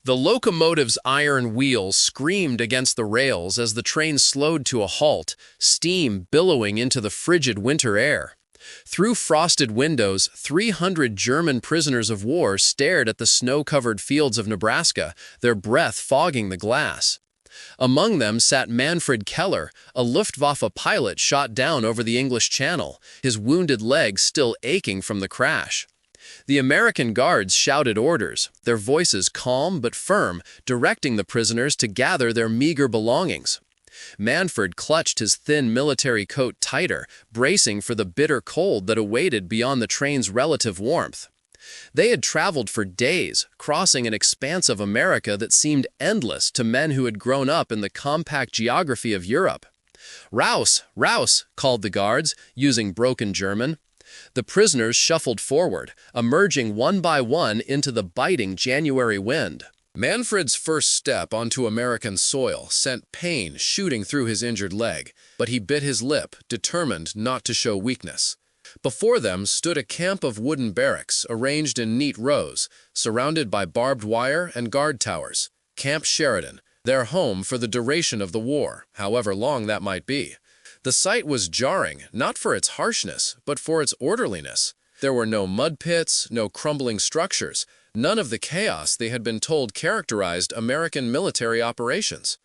The locomotive's iron wheels screamed against the rails as the train slowed to a halt, steam billowing into the frigid winter air. Through frosted windows, 300 German prisoners of war stared at the snow-covered fields of Nebraska, their breath fogging the glass. Among them sat Manfred Keller, a Luftwaffe pilot shot down over the English Channel, his wounded leg still aching from the crash. The American guards shouted orders, their voices calm but firm, directing the prisoners to gather their meager belongings. Manfred clutched his thin military coat tighter, bracing for the bitter cold that awaited beyond the train's relative warmth. They had traveled for days, crossing an expanse of America that seemed endless to men who had grown up in the compact geography of Europe. "Raus! Raus!" called the guards, using broken German. The prisoners shuffled forward, emerging one by one into the biting January wind. Manfred's first step onto American soil sent pain shooting through his injured leg, but he bit his lip, determined not to show weakness. Before them stood a camp of wooden barracks arranged in neat rows, surrounded by barbed wire and guard towers. Camp Sheridan, their home for the duration of the war, however long that might be. The sight was jarring, not for its harshness, but for its orderliness. There were no mud pits, no crumbling structures, none of the chaos they had been told characterized American military operations.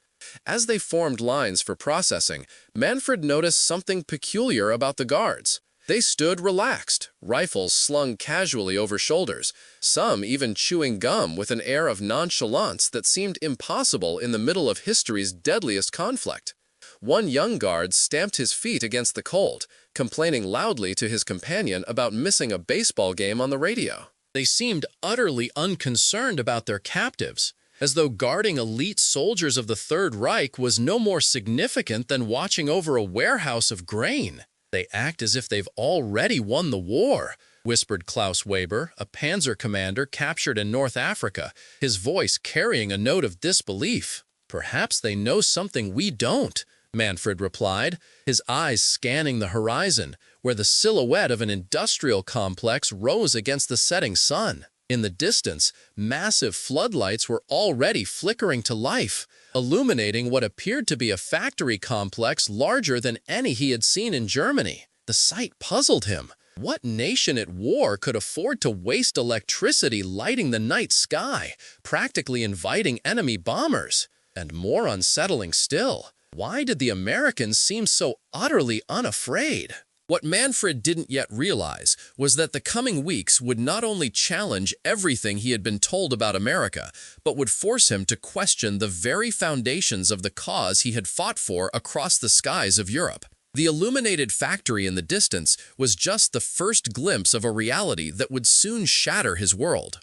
As they formed lines for processing, Manfred noticed something peculiar about the guards. They stood relaxed, rifles slung casually over shoulders, some even chewing gum with an air of nonchalance that seemed impossible in the middle of history's deadliest conflict. One young guard stamped his feet against the cold, complaining loudly to his companion about missing a baseball game on the radio. They seemed utterly unconcerned about their captives, as though guarding elite soldiers of the Third Reich was no more significant than watching over a warehouse of grain. "They act as if they've already won the war," whispered Klaus Weber, a panzer commander captured in North Africa, his voice carrying a note of disbelief. "Perhaps they know something we don't," Manfred replied, his eyes scanning the horizon, where the silhouette of an industrial complex rose against the setting sun. In the distance, massive floodlights were already flickering to life, illuminating what appeared to be a factory complex larger than any he had seen in Germany. The sight puzzled him. What nation at war could afford to waste electricity lighting the night sky, practically inviting enemy bombers? And more unsettling still, why did the Americans seem so utterly unafraid? What Manfred didn't yet realize was that the coming weeks would not only challenge everything he had been told about America, but would force him to question the very foundations of the cause he had fought for across the skies of Europe. The illuminated factory in the distance was just the first glimpse of a reality that would soon shatter his world.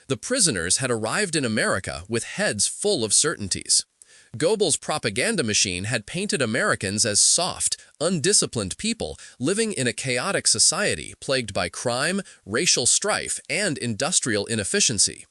The prisoners had arrived in America with heads full of certainties. Goebbels' propaganda machine had painted Americans as soft, undisciplined people living in a chaotic society plagued by crime, racial strife, and industrial inefficiency.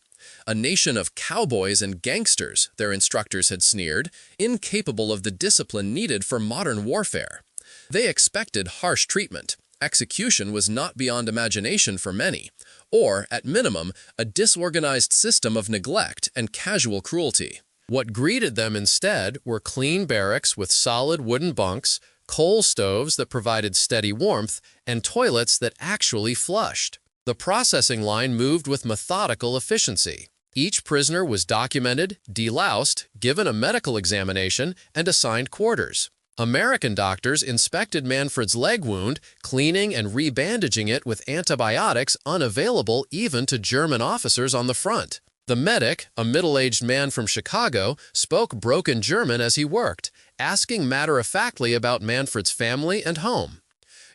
A nation of cowboys and gangsters, their instructors had sneered, incapable of the discipline needed for modern warfare. They expected harsh treatment. Execution was not beyond imagination for many, or, at minimum, a disorganized system of neglect and casual cruelty. What greeted them instead were clean barracks with solid wooden bunks, coal stoves that provided steady warmth, and toilets that actually flushed. The processing line moved with methodical efficiency. Each prisoner was documented, deloused, given a medical examination, and assigned quarters. American doctors inspected Manfred's leg wound, cleaning and rebandaging it with antibiotics unavailable even to German officers on the front. The medic, a middle-aged man from Chicago, spoke broken German as he worked, asking matter-of-factly about Manfred's family and home.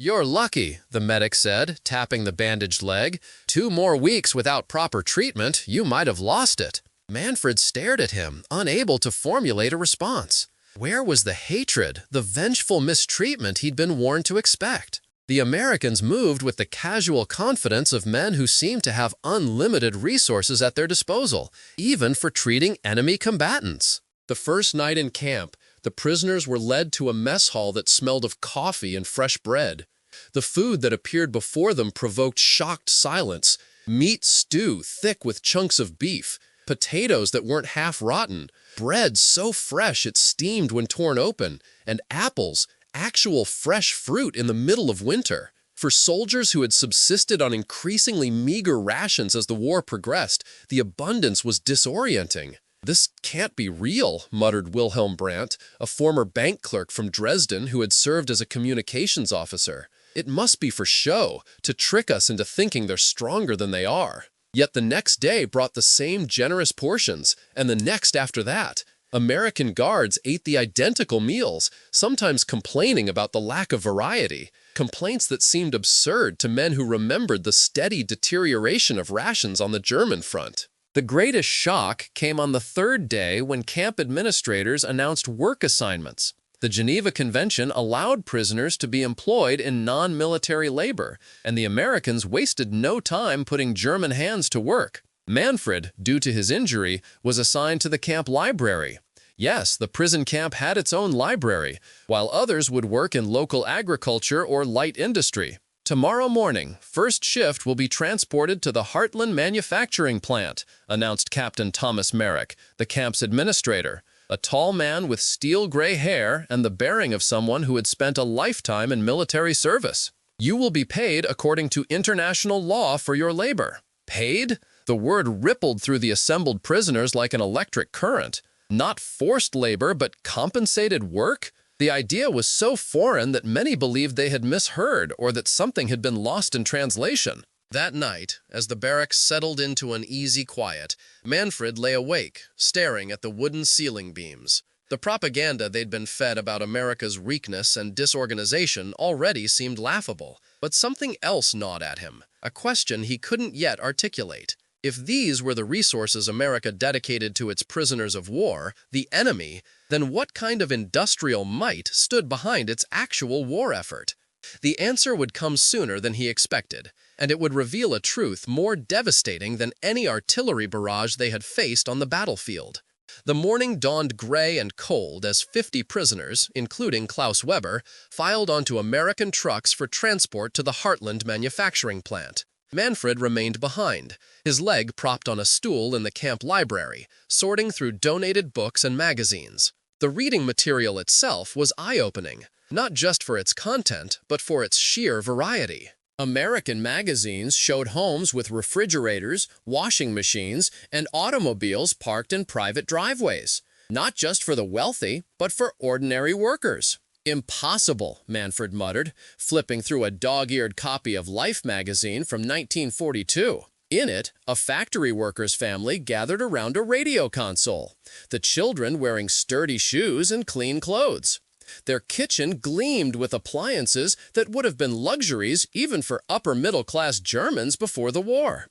"You're lucky," the medic said, tapping the bandaged leg. "2 more weeks without proper treatment, you might have lost it." Manfred stared at him, unable to formulate a response. Where was the hatred, the vengeful mistreatment he'd been warned to expect? The Americans moved with the casual confidence of men who seemed to have unlimited resources at their disposal, even for treating enemy combatants. The first night in camp, the prisoners were led to a mess hall that smelled of coffee and fresh bread. The food that appeared before them provoked shocked silence. Meat stew thick with chunks of beef, potatoes that weren't half rotten, bread so fresh it steamed when torn open, and apples, actual fresh fruit in the middle of winter. For soldiers who had subsisted on increasingly meager rations as the war progressed, the abundance was disorienting. "This can't be real," muttered Wilhelm Brandt, a former bank clerk from Dresden who had served as a communications officer. "It must be for show, to trick us into thinking they're stronger than they are." Yet the next day brought the same generous portions, and the next after that. American guards ate the identical meals, sometimes complaining about the lack of variety, complaints that seemed absurd to men who remembered the steady deterioration of rations on the German front. The greatest shock came on the third day when camp administrators announced work assignments. The Geneva Convention allowed prisoners to be employed in non-military labor, and the Americans wasted no time putting German hands to work. Manfred, due to his injury, was assigned to the camp library. Yes, the prison camp had its own library, while others would work in local agriculture or light industry. "Tomorrow morning, first shift will be transported to the Heartland manufacturing plant," announced Captain Thomas Merrick, the camp's administrator, a tall man with steel-gray hair and the bearing of someone who had spent a lifetime in military service. "You will be paid according to international law for your labor." Paid? The word rippled through the assembled prisoners like an electric current. Not forced labor, but compensated work? The idea was so foreign that many believed they had misheard or that something had been lost in translation. That night, as the barracks settled into an easy quiet, Manfred lay awake, staring at the wooden ceiling beams. The propaganda they'd been fed about America's weakness and disorganization already seemed laughable, but something else gnawed at him, a question he couldn't yet articulate. If these were the resources America dedicated to its prisoners of war, the enemy, then what kind of industrial might stood behind its actual war effort? The answer would come sooner than he expected, and it would reveal a truth more devastating than any artillery barrage they had faced on the battlefield. The morning dawned gray and cold as 50 prisoners, including Klaus Weber, filed onto American trucks for transport to the Heartland manufacturing plant. Manfred remained behind, his leg propped on a stool in the camp library, sorting through donated books and magazines. The reading material itself was eye-opening, not just for its content, but for its sheer variety. American magazines showed homes with refrigerators, washing machines, and automobiles parked in private driveways, not just for the wealthy, but for ordinary workers. "Impossible," Manfred muttered, flipping through a dog-eared copy of Life magazine from 1942. In it, a factory worker's family gathered around a radio console, the children wearing sturdy shoes and clean clothes. Their kitchen gleamed with appliances that would have been luxuries even for upper-middle-class Germans before the war.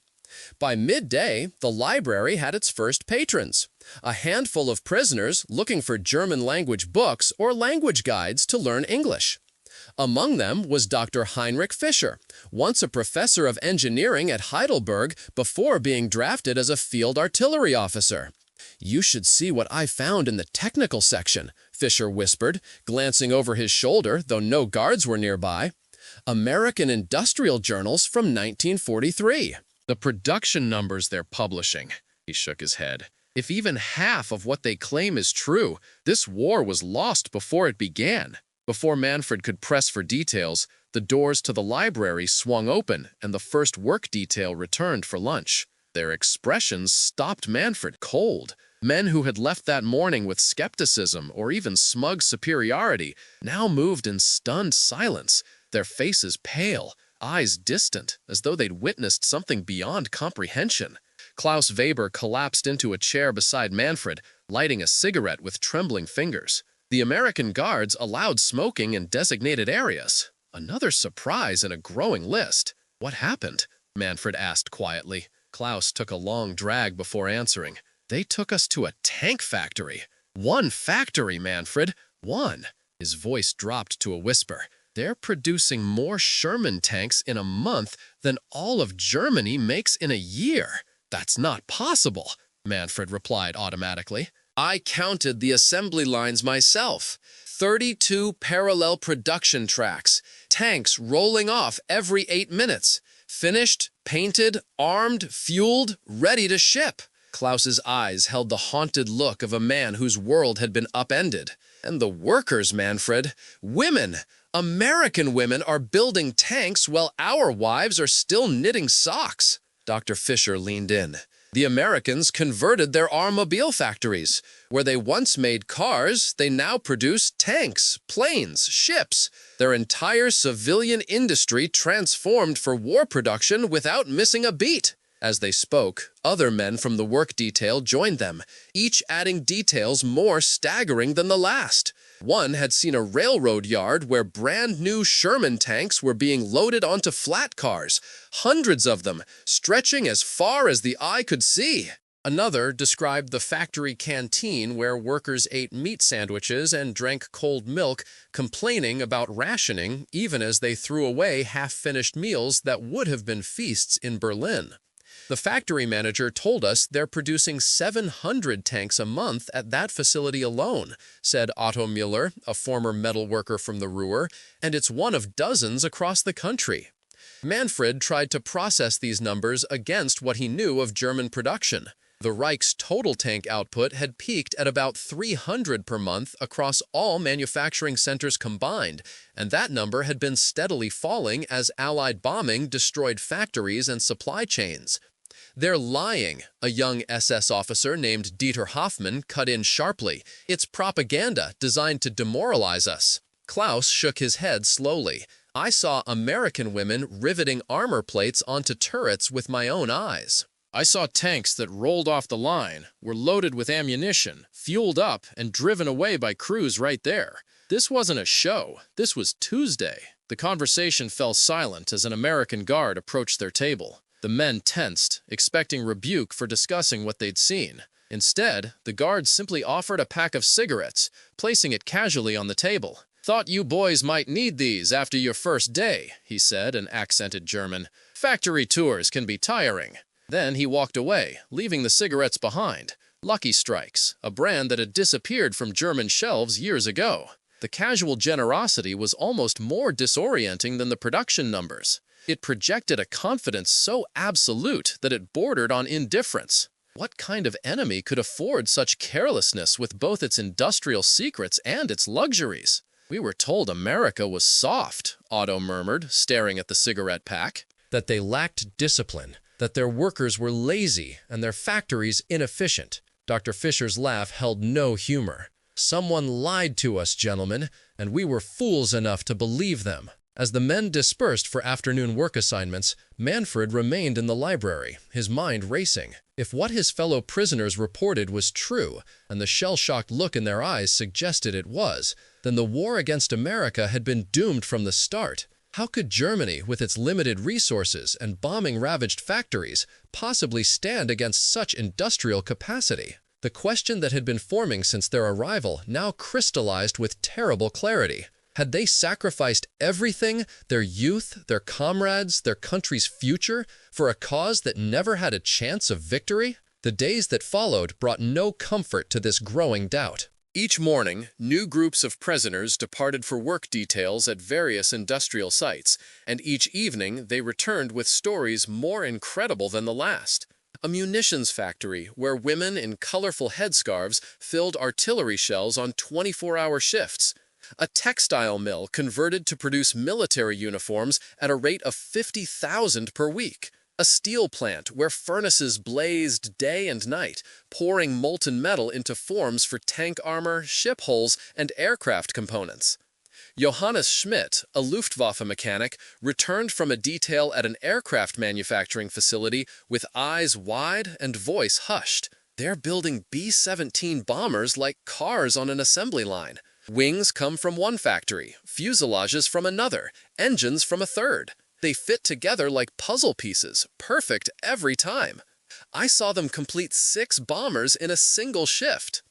By midday, the library had its first patrons, a handful of prisoners looking for German-language books or language guides to learn English. Among them was Dr. Heinrich Fischer, once a professor of engineering at Heidelberg before being drafted as a field artillery officer. "You should see what I found in the technical section," Fischer whispered, glancing over his shoulder, though no guards were nearby. "American industrial journals from 1943. The production numbers they're publishing." He shook his head. "If even half of what they claim is true, this war was lost before it began." Before Manfred could press for details, the doors to the library swung open and the first work detail returned for lunch. Their expressions stopped Manfred cold. Men who had left that morning with skepticism or even smug superiority now moved in stunned silence, their faces pale, eyes distant, as though they'd witnessed something beyond comprehension. Klaus Weber collapsed into a chair beside Manfred, lighting a cigarette with trembling fingers. The American guards allowed smoking in designated areas. Another surprise in a growing list. "What happened?" Manfred asked quietly. Klaus took a long drag before answering. "They took us to a tank factory." "One factory, Manfred. One." His voice dropped to a whisper. "They're producing more Sherman tanks in a month than all of Germany makes in a year." "That's not possible," Manfred replied automatically. "I counted the assembly lines myself. 32 parallel production tracks, tanks rolling off every 8 minutes. Finished, painted, armed, fueled, ready to ship." Klaus's eyes held the haunted look of a man whose world had been upended. And the workers, Manfred, women, American women are building tanks while our wives are still knitting socks. Dr. Fisher leaned in. The Americans converted their automobile factories. Where they once made cars, they now produce tanks, planes, ships. Their entire civilian industry transformed for war production without missing a beat. As they spoke, other men from the work detail joined them, each adding details more staggering than the last. One had seen a railroad yard where brand-new Sherman tanks were being loaded onto flat cars, hundreds of them, stretching as far as the eye could see. Another described the factory canteen where workers ate meat sandwiches and drank cold milk, complaining about rationing even as they threw away half-finished meals that would have been feasts in Berlin. The factory manager told us they're producing 700 tanks a month at that facility alone, said Otto Müller, a former metal worker from the Ruhr, and it's one of dozens across the country. Manfred tried to process these numbers against what he knew of German production. The Reich's total tank output had peaked at about 300 per month across all manufacturing centers combined, and that number had been steadily falling as Allied bombing destroyed factories and supply chains. "They're lying," a young SS officer named Dieter Hoffmann cut in sharply. "It's propaganda designed to demoralize us." Klaus shook his head slowly. "I saw American women riveting armor plates onto turrets with my own eyes. I saw tanks that rolled off the line, were loaded with ammunition, fueled up, and driven away by crews right there. This wasn't a show. This was Tuesday." The conversation fell silent as an American guard approached their table. The men tensed, expecting rebuke for discussing what they'd seen. Instead, the guard simply offered a pack of cigarettes, placing it casually on the table. "Thought you boys might need these after your first day," he said in accented German. "Factory tours can be tiring." Then he walked away, leaving the cigarettes behind. Lucky Strikes, a brand that had disappeared from German shelves years ago. The casual generosity was almost more disorienting than the production numbers. It projected a confidence so absolute that it bordered on indifference. What kind of enemy could afford such carelessness with both its industrial secrets and its luxuries? "We were told America was soft," Otto murmured, staring at the cigarette pack. "That they lacked discipline, that their workers were lazy and their factories inefficient." Dr. Fisher's laugh held no humor. "Someone lied to us, gentlemen, and we were fools enough to believe them." As the men dispersed for afternoon work assignments, Manfred remained in the library, his mind racing. If what his fellow prisoners reported was true, and the shell-shocked look in their eyes suggested it was, then the war against America had been doomed from the start. How could Germany, with its limited resources and bombing-ravaged factories, possibly stand against such industrial capacity? The question that had been forming since their arrival now crystallized with terrible clarity. Had they sacrificed everything, their youth, their comrades, their country's future, for a cause that never had a chance of victory? The days that followed brought no comfort to this growing doubt. Each morning, new groups of prisoners departed for work details at various industrial sites, and each evening they returned with stories more incredible than the last. A munitions factory where women in colorful headscarves filled artillery shells on 24-hour shifts. A textile mill converted to produce military uniforms at a rate of 50,000 per week. A steel plant where furnaces blazed day and night, pouring molten metal into forms for tank armor, ship hulls, and aircraft components. Johannes Schmidt, a Luftwaffe mechanic, returned from a detail at an aircraft manufacturing facility with eyes wide and voice hushed. "They're building B-17 bombers like cars on an assembly line. Wings come from one factory, fuselages from another, engines from a third. They fit together like puzzle pieces, perfect every time. I saw them complete 6 bombers in a single shift."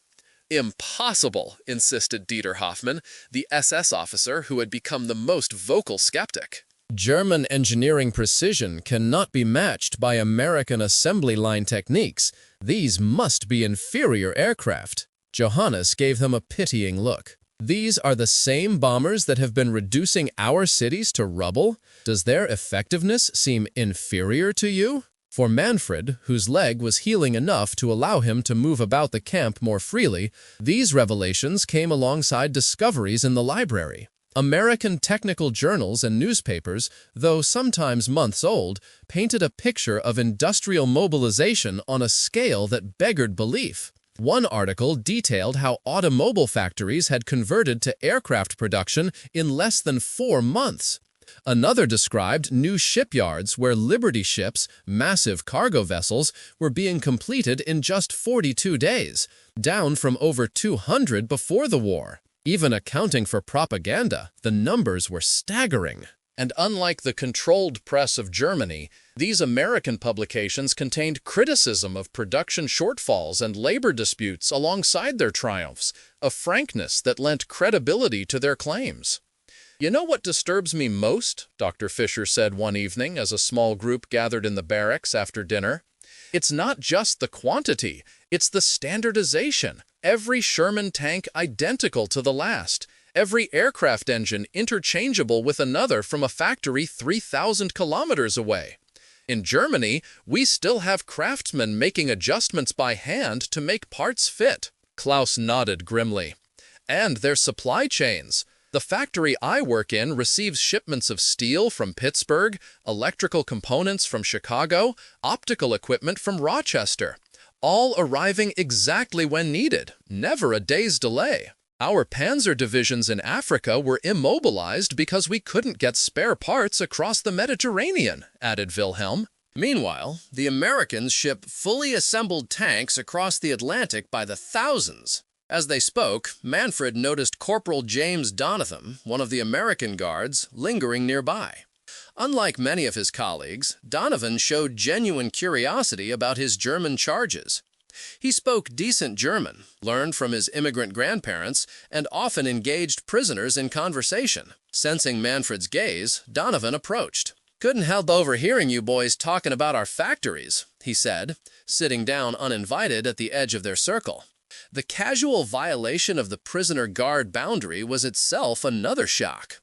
"Impossible," insisted Dieter Hoffmann, the SS officer who had become the most vocal skeptic. "German engineering precision cannot be matched by American assembly line techniques. These must be inferior aircraft." Johannes gave them a pitying look. "These are the same bombers that have been reducing our cities to rubble? Does their effectiveness seem inferior to you?" For Manfred, whose leg was healing enough to allow him to move about the camp more freely, these revelations came alongside discoveries in the library. American technical journals and newspapers, though sometimes months old, painted a picture of industrial mobilization on a scale that beggared belief. One article detailed how automobile factories had converted to aircraft production in less than 4 months. Another described new shipyards where Liberty ships, massive cargo vessels, were being completed in just 42 days, down from over 200 before the war. Even accounting for propaganda, the numbers were staggering. And unlike the controlled press of Germany, these American publications contained criticism of production shortfalls and labor disputes alongside their triumphs, a frankness that lent credibility to their claims. "You know what disturbs me most?" Dr. Fisher said one evening as a small group gathered in the barracks after dinner. "It's not just the quantity, it's the standardization. Every Sherman tank identical to the last. Every aircraft engine interchangeable with another from a factory 3,000 kilometers away. In Germany, we still have craftsmen making adjustments by hand to make parts fit." Klaus nodded grimly. "And their supply chains. The factory I work in receives shipments of steel from Pittsburgh, electrical components from Chicago, optical equipment from Rochester, all arriving exactly when needed, never a day's delay. Our panzer divisions in Africa were immobilized because we couldn't get spare parts across the Mediterranean," added Wilhelm. Meanwhile, the Americans ship fully assembled tanks across the Atlantic by the thousands. As they spoke, Manfred noticed Corporal James Donovan, one of the American guards, lingering nearby. Unlike many of his colleagues, Donovan showed genuine curiosity about his German charges. He spoke decent German, learned from his immigrant grandparents, and often engaged prisoners in conversation. Sensing Manfred's gaze, Donovan approached. "Couldn't help overhearing you boys talking about our factories," he said, sitting down uninvited at the edge of their circle. The casual violation of the prisoner-guard boundary was itself another shock.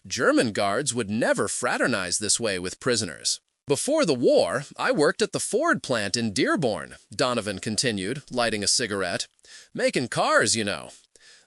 German guards would never fraternize this way with prisoners. "Before the war, I worked at the Ford plant in Dearborn," Donovan continued, lighting a cigarette. "Making cars, you know.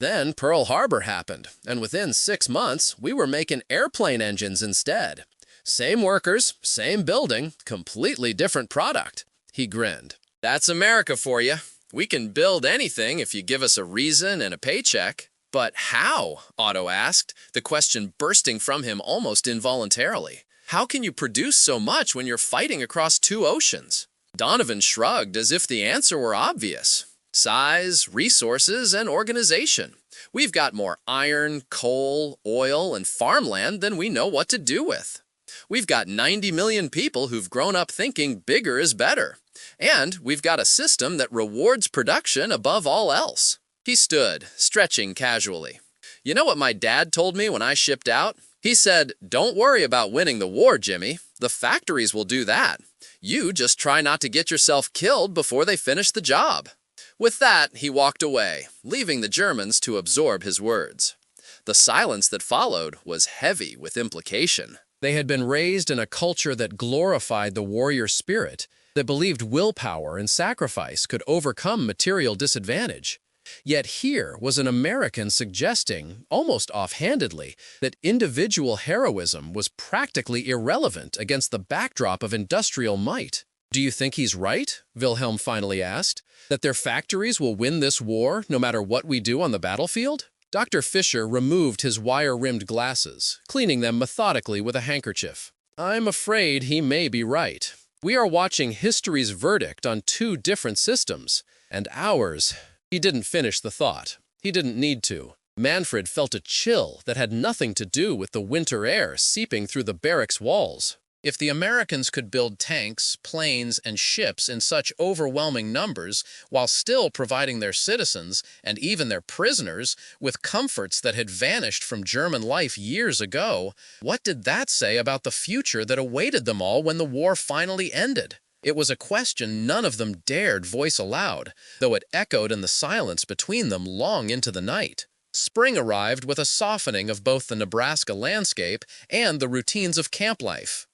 Then Pearl Harbor happened, and within 6 months, we were making airplane engines instead. Same workers, same building, completely different product." He grinned. "That's America for you. We can build anything if you give us a reason and a paycheck." "But how?" Otto asked, the question bursting from him almost involuntarily. "How can you produce so much when you're fighting across 2 oceans?" Donovan shrugged as if the answer were obvious. "Size, resources, and organization. We've got more iron, coal, oil, and farmland than we know what to do with. We've got 90 million people who've grown up thinking bigger is better. And we've got a system that rewards production above all else." He stood, stretching casually. "You know what my dad told me when I shipped out? He said, 'Don't worry about winning the war, Jimmy. The factories will do that. You just try not to get yourself killed before they finish the job.'" With that, he walked away, leaving the Germans to absorb his words. The silence that followed was heavy with implication. They had been raised in a culture that glorified the warrior spirit, that believed willpower and sacrifice could overcome material disadvantage. Yet here was an American suggesting, almost offhandedly, that individual heroism was practically irrelevant against the backdrop of industrial might. "Do you think he's right?" Wilhelm finally asked. "That their factories will win this war no matter what we do on the battlefield?" Dr. Fisher removed his wire-rimmed glasses, cleaning them methodically with a handkerchief. "I'm afraid he may be right. We are watching history's verdict on 2 different systems, and ours—" He didn't finish the thought. He didn't need to. Manfred felt a chill that had nothing to do with the winter air seeping through the barracks walls. If the Americans could build tanks, planes, and ships in such overwhelming numbers while still providing their citizens, and even their prisoners, with comforts that had vanished from German life years ago, what did that say about the future that awaited them all when the war finally ended? It was a question none of them dared voice aloud, though it echoed in the silence between them long into the night. Spring arrived with a softening of both the Nebraska landscape and the routines of camp life.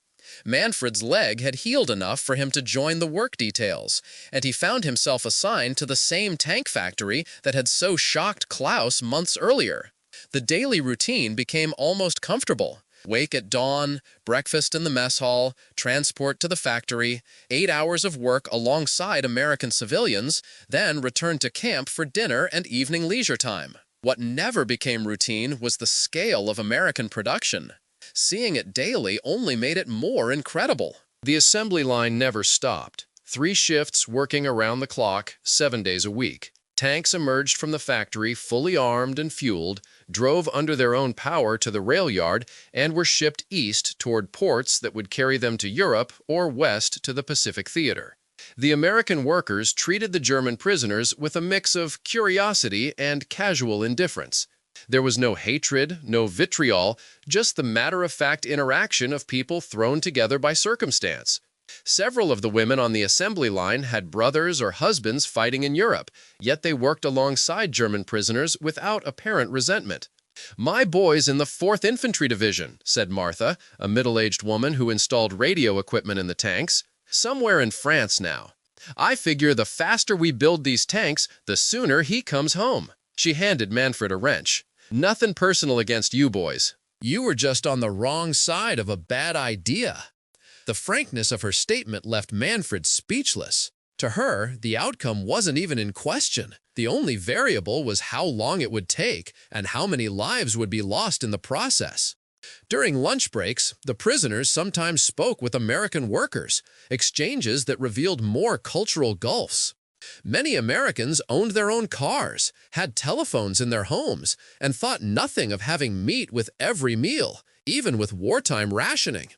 Manfred's leg had healed enough for him to join the work details, and he found himself assigned to the same tank factory that had so shocked Klaus months earlier. The daily routine became almost comfortable. Wake at dawn, breakfast in the mess hall, transport to the factory, 8 hours of work alongside American civilians, then return to camp for dinner and evening leisure time. What never became routine was the scale of American production. Seeing it daily only made it more incredible. The assembly line never stopped. 3 shifts working around the clock, 7 days a week. Tanks emerged from the factory fully armed and fueled, drove under their own power to the rail yard, and were shipped east toward ports that would carry them to Europe or west to the Pacific Theater. The American workers treated the German prisoners with a mix of curiosity and casual indifference. There was no hatred, no vitriol, just the matter-of-fact interaction of people thrown together by circumstance. Several of the women on the assembly line had brothers or husbands fighting in Europe, yet they worked alongside German prisoners without apparent resentment. "My boy's in the 4th Infantry Division," said Martha, a middle-aged woman who installed radio equipment in the tanks. "Somewhere in France now. I figure the faster we build these tanks, the sooner he comes home." She handed Manfred a wrench. "Nothing personal against you boys. You were just on the wrong side of a bad idea." The frankness of her statement left Manfred speechless. To her, the outcome wasn't even in question. The only variable was how long it would take and how many lives would be lost in the process. During lunch breaks, the prisoners sometimes spoke with American workers, exchanges that revealed more cultural gulfs. Many Americans owned their own cars, had telephones in their homes, and thought nothing of having meat with every meal, even with wartime rationing.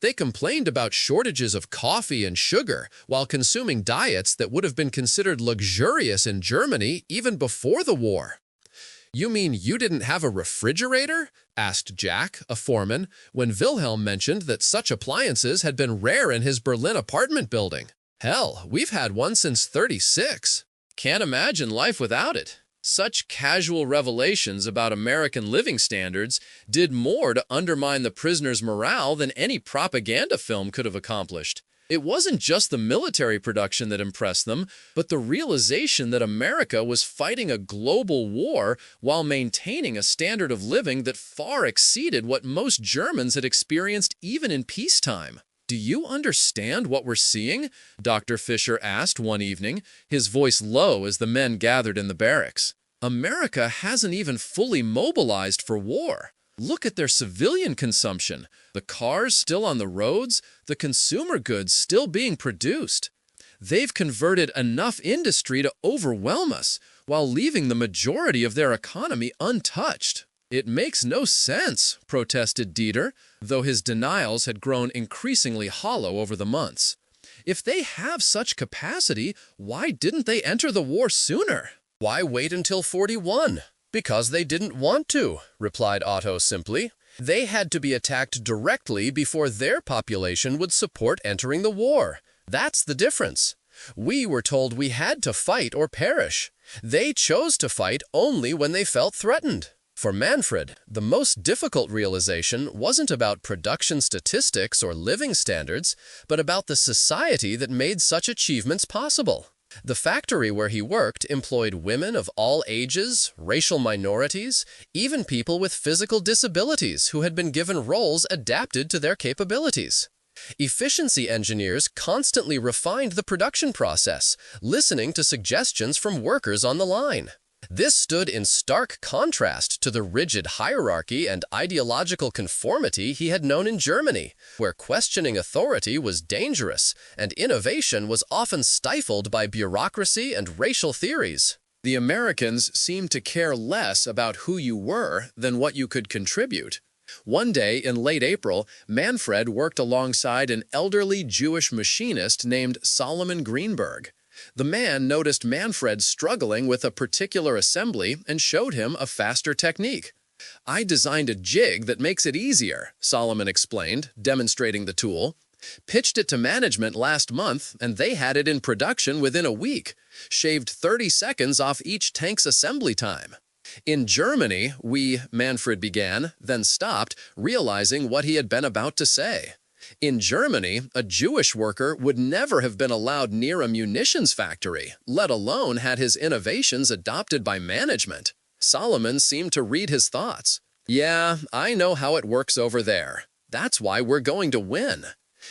They complained about shortages of coffee and sugar while consuming diets that would have been considered luxurious in Germany even before the war. "You mean you didn't have a refrigerator?" asked Jack, a foreman, when Wilhelm mentioned that such appliances had been rare in his Berlin apartment building. "Hell, we've had one since '36. Can't imagine life without it." Such casual revelations about American living standards did more to undermine the prisoners' morale than any propaganda film could have accomplished. It wasn't just the military production that impressed them, but the realization that America was fighting a global war while maintaining a standard of living that far exceeded what most Germans had experienced even in peacetime. "Do you understand what we're seeing?" Dr. Fisher asked one evening, his voice low as the men gathered in the barracks. "America hasn't even fully mobilized for war. Look at their civilian consumption, the cars still on the roads, the consumer goods still being produced. They've converted enough industry to overwhelm us, while leaving the majority of their economy untouched." "It makes no sense," protested Dieter, though his denials had grown increasingly hollow over the months. "If they have such capacity, why didn't they enter the war sooner?" "Why wait until 41? Because they didn't want to," replied Otto simply. "They had to be attacked directly before their population would support entering the war. That's the difference. We were told we had to fight or perish. They chose to fight only when they felt threatened." For Manfred, the most difficult realization wasn't about production statistics or living standards, but about the society that made such achievements possible. The factory where he worked employed women of all ages, racial minorities, even people with physical disabilities who had been given roles adapted to their capabilities. Efficiency engineers constantly refined the production process, listening to suggestions from workers on the line. This stood in stark contrast to the rigid hierarchy and ideological conformity he had known in Germany, where questioning authority was dangerous and innovation was often stifled by bureaucracy and racial theories. The Americans seemed to care less about who you were than what you could contribute. One day in late April, Manfred worked alongside an elderly Jewish machinist named Solomon Greenberg. The man noticed Manfred struggling with a particular assembly and showed him a faster technique. "I designed a jig that makes it easier," Solomon explained, demonstrating the tool. "Pitched it to management last month, and they had it in production within a week. Shaved 30 seconds off each tank's assembly time." "In Germany, Manfred began, then stopped, realizing what he had been about to say. In Germany, a Jewish worker would never have been allowed near a munitions factory, let alone had his innovations adopted by management. Solomon seemed to read his thoughts. "Yeah, I know how it works over there. That's why we're going to win."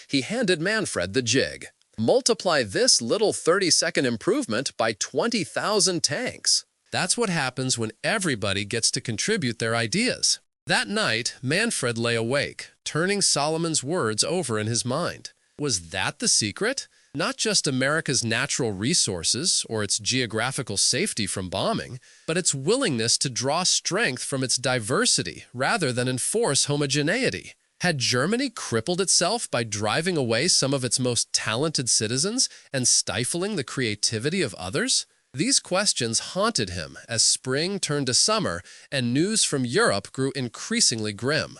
He handed Manfred the jig. "Multiply this little 30-second improvement by 20,000 tanks." That's what happens when everybody gets to contribute their ideas. That night, Manfred lay awake, turning Solomon's words over in his mind. Was that the secret? Not just America's natural resources or its geographical safety from bombing, but its willingness to draw strength from its diversity rather than enforce homogeneity. Had Germany crippled itself by driving away some of its most talented citizens and stifling the creativity of others? These questions haunted him as spring turned to summer and news from Europe grew increasingly grim.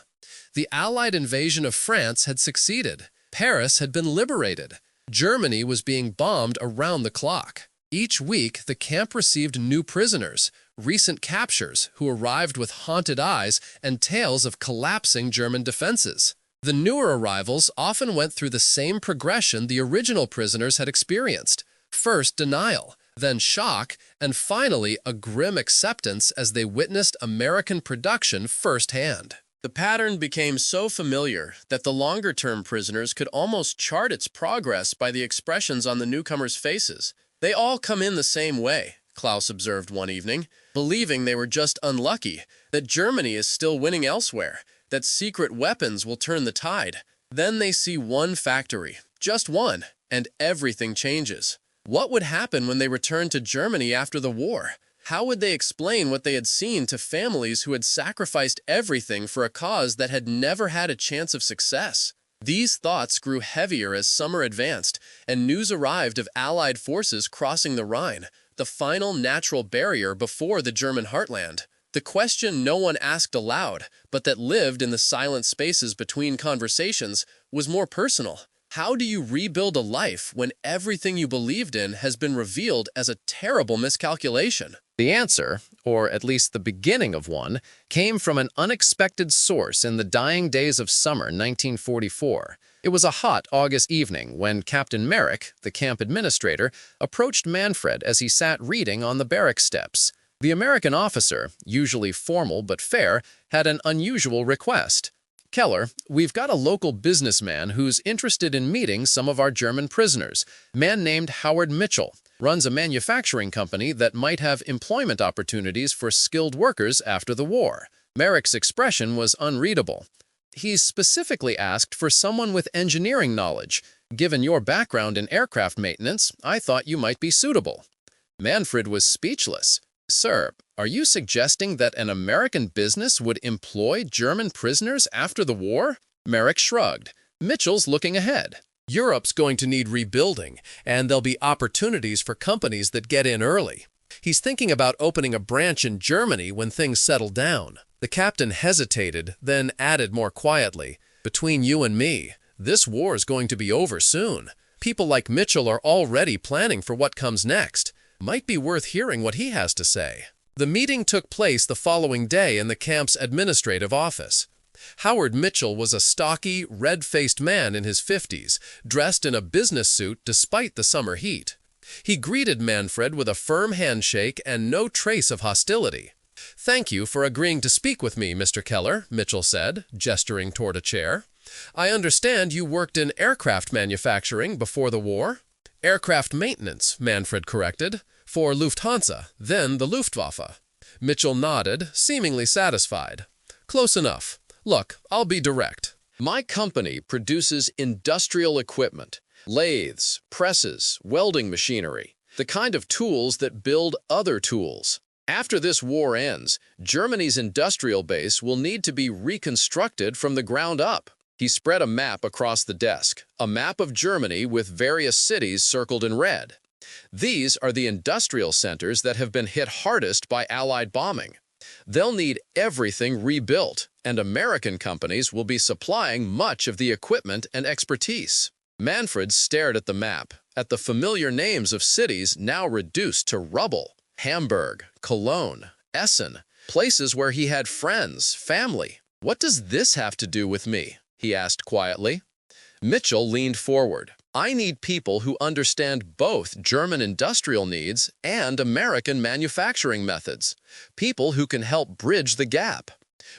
The Allied invasion of France had succeeded. Paris had been liberated. Germany was being bombed around the clock. Each week, the camp received new prisoners, recent captures who arrived with haunted eyes and tales of collapsing German defenses. The newer arrivals often went through the same progression the original prisoners had experienced. First, denial, then shock, and finally a grim acceptance as they witnessed American production firsthand. The pattern became so familiar that the longer-term prisoners could almost chart its progress by the expressions on the newcomers' faces. "They all come in the same way," Klaus observed one evening, believing they were just unlucky, that Germany is still winning elsewhere, that secret weapons will turn the tide. Then they see one factory, just one, and everything changes. What would happen when they returned to Germany after the war? How would they explain what they had seen to families who had sacrificed everything for a cause that had never had a chance of success? These thoughts grew heavier as summer advanced, and news arrived of Allied forces crossing the Rhine, the final natural barrier before the German heartland. The question no one asked aloud, but that lived in the silent spaces between conversations, was more personal. How do you rebuild a life when everything you believed in has been revealed as a terrible miscalculation? The answer, or at least the beginning of one, came from an unexpected source in the dying days of summer 1944. It was a hot August evening when Captain Merrick, the camp administrator, approached Manfred as he sat reading on the barrack steps. The American officer, usually formal but fair, had an unusual request. "Keller, we've got a local businessman who's interested in meeting some of our German prisoners. Man named Howard Mitchell. Runs a manufacturing company that might have employment opportunities for skilled workers after the war." Merrick's expression was unreadable. "He's specifically asked for someone with engineering knowledge. Given your background in aircraft maintenance, I thought you might be suitable." Manfred was speechless. "Sir, are you suggesting that an American business would employ German prisoners after the war?" Merrick shrugged. "Mitchell's looking ahead. Europe's going to need rebuilding, and there'll be opportunities for companies that get in early. He's thinking about opening a branch in Germany when things settle down." The captain hesitated, then added more quietly, "Between you and me, this war's going to be over soon. People like Mitchell are already planning for what comes next. Might be worth hearing what he has to say." The meeting took place the following day in the camp's administrative office. Howard Mitchell was a stocky, red-faced man in his 50s, dressed in a business suit despite the summer heat. He greeted Manfred with a firm handshake and no trace of hostility. "Thank you for agreeing to speak with me, Mr. Keller," Mitchell said, gesturing toward a chair. "I understand you worked in aircraft manufacturing before the war?" "Aircraft maintenance," Manfred corrected, "for Lufthansa, then the Luftwaffe." Mitchell nodded, seemingly satisfied. "Close enough. Look, I'll be direct. My company produces industrial equipment, lathes, presses, welding machinery, the kind of tools that build other tools. After this war ends, Germany's industrial base will need to be reconstructed from the ground up." He spread a map across the desk, a map of Germany with various cities circled in red. "These are the industrial centers that have been hit hardest by Allied bombing. They'll need everything rebuilt, and American companies will be supplying much of the equipment and expertise." Manfred stared at the map, at the familiar names of cities now reduced to rubble. Hamburg, Cologne, Essen, places where he had friends, family. "What does this have to do with me?" he asked quietly. Mitchell leaned forward. I need people who understand both German industrial needs and American manufacturing methods. People who can help bridge the gap.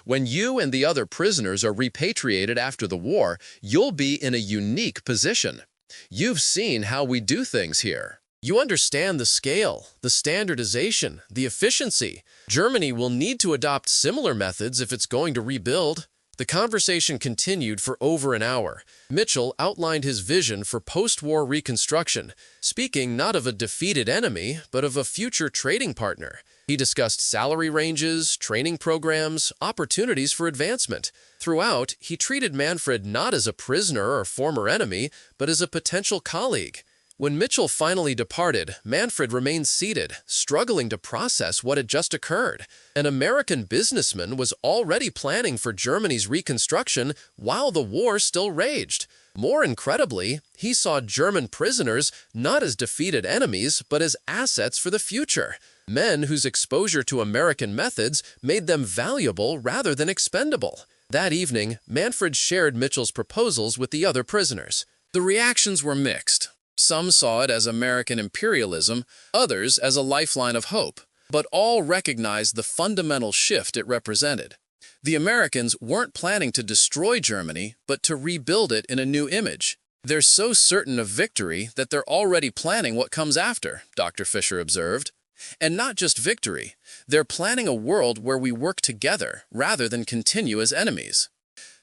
When you and the other prisoners are repatriated after the war, you'll be in a unique position. You've seen how we do things here. You understand the scale, the standardization, the efficiency. Germany will need to adopt similar methods if it's going to rebuild. The conversation continued for over an hour. Mitchell outlined his vision for post-war reconstruction, speaking not of a defeated enemy, but of a future trading partner. He discussed salary ranges, training programs, opportunities for advancement. Throughout, he treated Manfred not as a prisoner or former enemy, but as a potential colleague. When Mitchell finally departed, Manfred remained seated, struggling to process what had just occurred. An American businessman was already planning for Germany's reconstruction while the war still raged. More incredibly, he saw German prisoners not as defeated enemies, but as assets for the future. Men whose exposure to American methods made them valuable rather than expendable. That evening, Manfred shared Mitchell's proposals with the other prisoners. The reactions were mixed. Some saw it as American imperialism, others as a lifeline of hope, but all recognized the fundamental shift it represented. The Americans weren't planning to destroy Germany, but to rebuild it in a new image. They're so certain of victory that they're already planning what comes after, Dr. Fisher observed. And not just victory, they're planning a world where we work together rather than continue as enemies.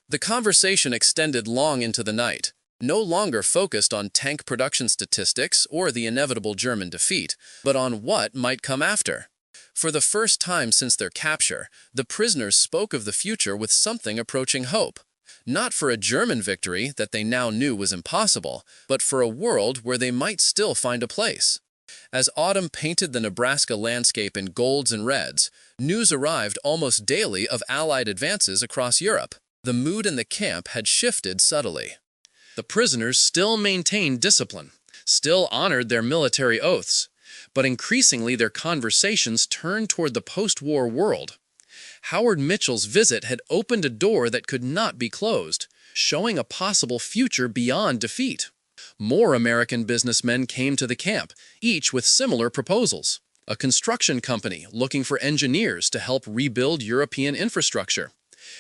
The conversation extended long into the night. No longer focused on tank production statistics or the inevitable German defeat, but on what might come after. For the first time since their capture, the prisoners spoke of the future with something approaching hope. Not for a German victory that they now knew was impossible, but for a world where they might still find a place. As autumn painted the Nebraska landscape in golds and reds, news arrived almost daily of Allied advances across Europe. The mood in the camp had shifted subtly. The prisoners still maintained discipline, still honored their military oaths, but increasingly their conversations turned toward the post-war world. Howard Mitchell's visit had opened a door that could not be closed, showing a possible future beyond defeat. More American businessmen came to the camp, each with similar proposals. A construction company looking for engineers to help rebuild European infrastructure.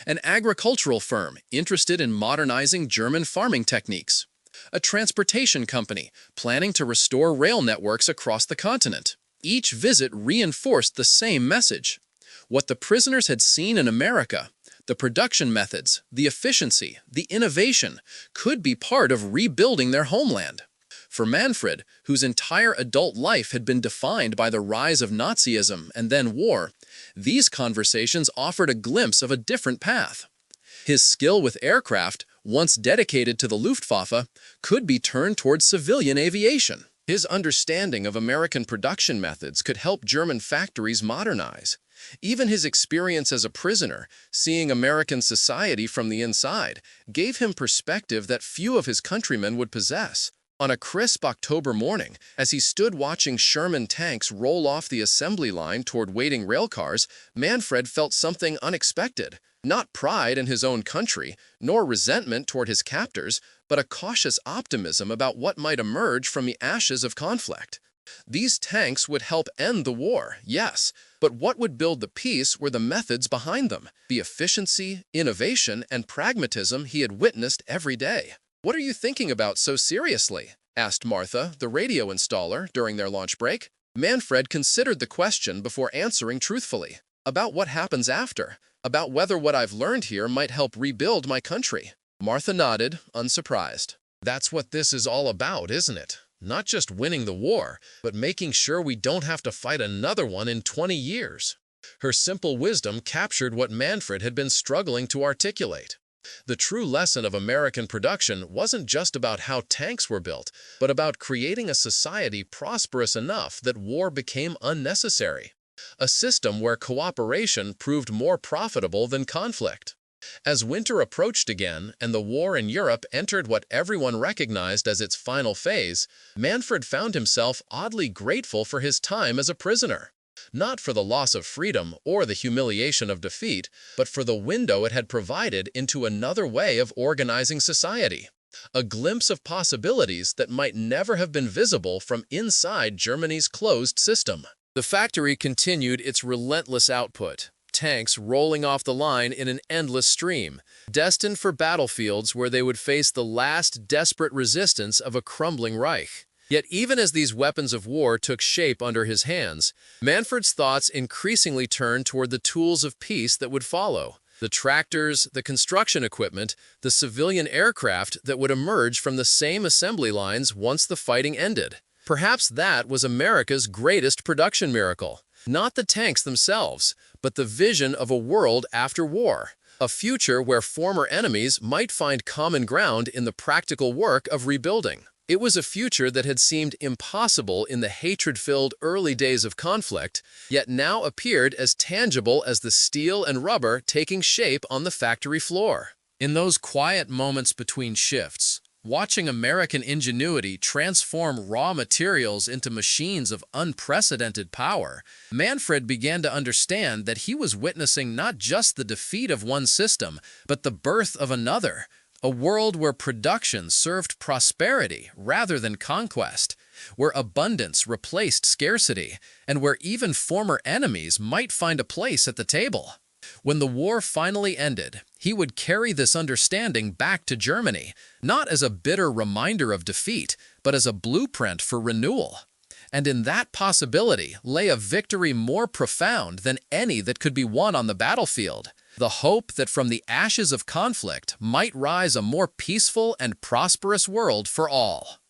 An agricultural firm interested in modernizing German farming techniques. A transportation company planning to restore rail networks across the continent. Each visit reinforced the same message. What the prisoners had seen in America, the production methods, the efficiency, the innovation, could be part of rebuilding their homeland. For Manfred, whose entire adult life had been defined by the rise of Nazism and then war, these conversations offered a glimpse of a different path. His skill with aircraft, once dedicated to the Luftwaffe, could be turned towards civilian aviation. His understanding of American production methods could help German factories modernize. Even his experience as a prisoner, seeing American society from the inside, gave him perspective that few of his countrymen would possess. On a crisp October morning, as he stood watching Sherman tanks roll off the assembly line toward waiting railcars, Manfred felt something unexpected. Not pride in his own country, nor resentment toward his captors, but a cautious optimism about what might emerge from the ashes of conflict. These tanks would help end the war, yes, but what would build the peace were the methods behind them, the efficiency, innovation, and pragmatism he had witnessed every day. "What are you thinking about so seriously?" asked Martha, the radio installer, during their lunch break. Manfred considered the question before answering truthfully. "About what happens after. About whether what I've learned here might help rebuild my country." Martha nodded, unsurprised. "That's what this is all about, isn't it? Not just winning the war, but making sure we don't have to fight another one in 20 years. Her simple wisdom captured what Manfred had been struggling to articulate. The true lesson of American production wasn't just about how tanks were built, but about creating a society prosperous enough that war became unnecessary. A system where cooperation proved more profitable than conflict. As winter approached again and the war in Europe entered what everyone recognized as its final phase, Manfred found himself oddly grateful for his time as a prisoner. Not for the loss of freedom or the humiliation of defeat, but for the window it had provided into another way of organizing society. a glimpse of possibilities that might never have been visible from inside Germany's closed system. The factory continued its relentless output, tanks rolling off the line in an endless stream, destined for battlefields where they would face the last desperate resistance of a crumbling Reich. Yet even as these weapons of war took shape under his hands, Manfred's thoughts increasingly turned toward the tools of peace that would follow. The tractors, the construction equipment, the civilian aircraft that would emerge from the same assembly lines once the fighting ended. Perhaps that was America's greatest production miracle. Not the tanks themselves, but the vision of a world after war. A future where former enemies might find common ground in the practical work of rebuilding. It was a future that had seemed impossible in the hatred-filled early days of conflict, yet now appeared as tangible as the steel and rubber taking shape on the factory floor. In those quiet moments between shifts, watching American ingenuity transform raw materials into machines of unprecedented power, Manfred began to understand that he was witnessing not just the defeat of one system, but the birth of another. A world where production served prosperity rather than conquest, where abundance replaced scarcity, and where even former enemies might find a place at the table. When the war finally ended, he would carry this understanding back to Germany, not as a bitter reminder of defeat, but as a blueprint for renewal. And in that possibility lay a victory more profound than any that could be won on the battlefield. The hope that from the ashes of conflict might rise a more peaceful and prosperous world for all.